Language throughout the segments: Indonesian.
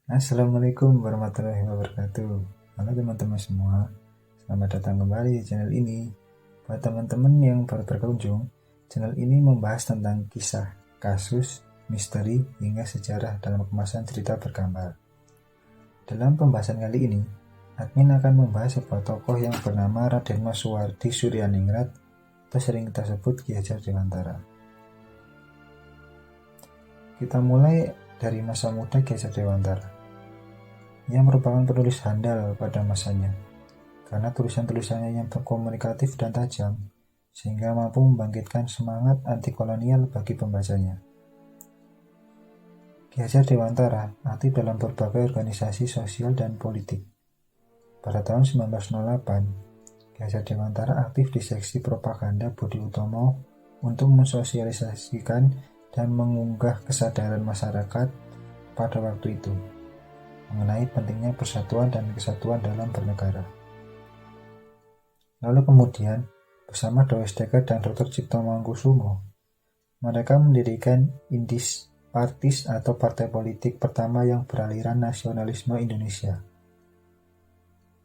Assalamualaikum warahmatullahi wabarakatuh. Halo teman-teman semua, selamat datang kembali di channel ini. Buat teman-teman yang baru berkunjung, channel ini membahas tentang kisah, kasus, misteri, hingga sejarah dalam kemasan cerita bergambar. Dalam pembahasan kali ini, admin akan membahas sebuah tokoh yang bernama Raden Mas Suwardi Suryaningrat atau sering kita sebut Ki Hajar Dewantara. Kita mulai dari masa muda Ki Hajar Dewantara. Ia merupakan penulis handal pada masanya, karena tulisan-tulisannya yang komunikatif dan tajam, sehingga mampu membangkitkan semangat anti-kolonial bagi pembacanya. Ki Hajar Dewantara aktif dalam berbagai organisasi sosial dan politik. Pada tahun 1908, Ki Hajar Dewantara aktif di seksi propaganda Budi Utomo untuk mensosialisasikan dan mengunggah kesadaran masyarakat pada waktu itu mengenai pentingnya persatuan dan kesatuan dalam bernegara. Lalu kemudian, bersama Dawes Dekker dan Dr. Cipto Mangunkusumo, mereka mendirikan Indis Partis atau partai politik pertama yang beraliran nasionalisme Indonesia.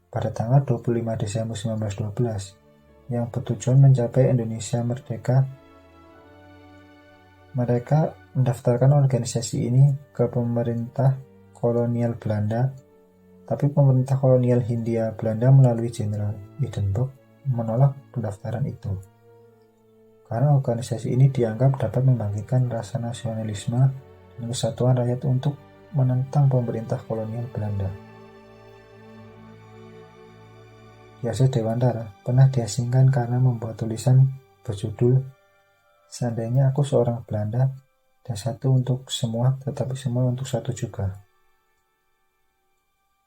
Pada tanggal 25 Desember 1912, yang bertujuan mencapai Indonesia merdeka, mereka mendaftarkan organisasi ini ke pemerintah kolonial Belanda, tapi pemerintah kolonial Hindia Belanda melalui Jenderal Hindenburg menolak pendaftaran itu, karena organisasi ini dianggap dapat membangkitkan rasa nasionalisme dan kesatuan rakyat untuk menentang pemerintah kolonial Belanda. Ki Hajar Dewantara pernah diasingkan karena membuat tulisan berjudul "Seandainya aku seorang Belanda dan satu untuk semua, tetapi semua untuk satu juga".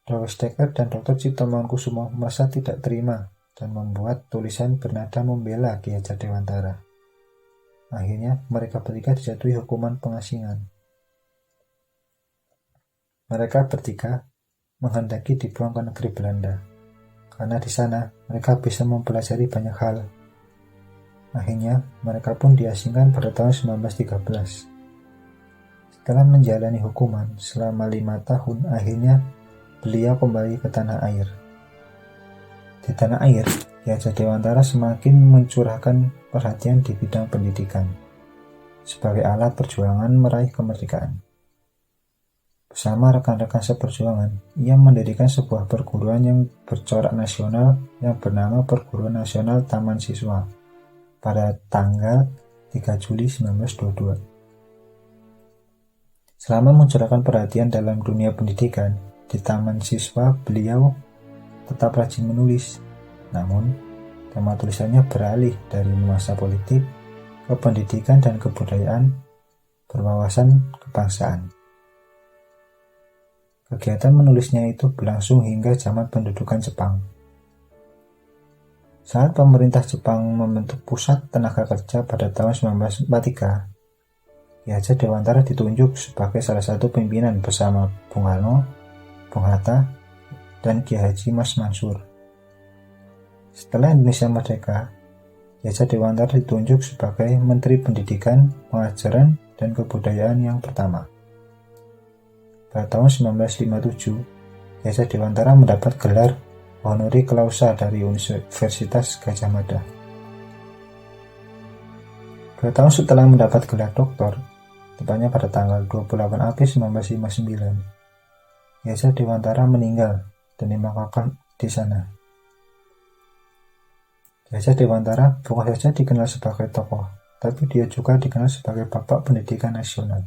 Dawes Dekker dan Dr. Cipto Mangunkusumo merasa tidak terima dan membuat tulisan bernada membela Ki Hajar Dewantara. Akhirnya mereka bertiga dijatuhi hukuman pengasingan. Mereka bertiga menghendaki dibuang ke negeri Belanda, karena di sana mereka bisa mempelajari banyak hal. Akhirnya mereka pun diasingkan pada tahun 1913. Setelah menjalani hukuman selama 5 tahun, akhirnya beliau kembali ke tanah air. Di tanah air, Ki Hajar Dewantara semakin mencurahkan perhatian di bidang pendidikan sebagai alat perjuangan meraih kemerdekaan. Bersama rekan-rekan seperjuangan, ia mendirikan sebuah perguruan yang bercorak nasional yang bernama Perguruan Nasional Taman Siswa pada tanggal 3 Juli 1922. Selama mencurahkan perhatian dalam dunia pendidikan, di Taman Siswa beliau tetap rajin menulis, namun tema tulisannya beralih dari nuansa politik ke pendidikan dan kebudayaan berwawasan kebangsaan. Kegiatan menulisnya itu berlangsung hingga zaman pendudukan Jepang. Saat pemerintah Jepang membentuk Pusat Tenaga Kerja pada tahun 1943, Ki Hajar Dewantara ditunjuk sebagai salah satu pimpinan bersama Bung Karno, Bung Hatta, dan Ki Haji Mas Mansur. Setelah Indonesia merdeka, Ki Hajar Dewantara ditunjuk sebagai Menteri Pendidikan, Pengajaran, dan Kebudayaan yang pertama. Pada tahun 1957, Ki Hajar Dewantara mendapat gelar honoris causa dari Universitas Gadjah Mada. 2 tahun setelah mendapat gelar doktor, tepatnya pada tanggal 28 April 1959, Ki Hajar Dewantara meninggal dan dimakamkan di sana. Ki Hajar Dewantara bukan saja dikenal sebagai tokoh, tapi dia juga dikenal sebagai Bapak Pendidikan Nasional.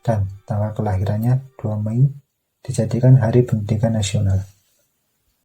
Dan tanggal kelahirannya 2 Mei dijadikan Hari Pendidikan Nasional.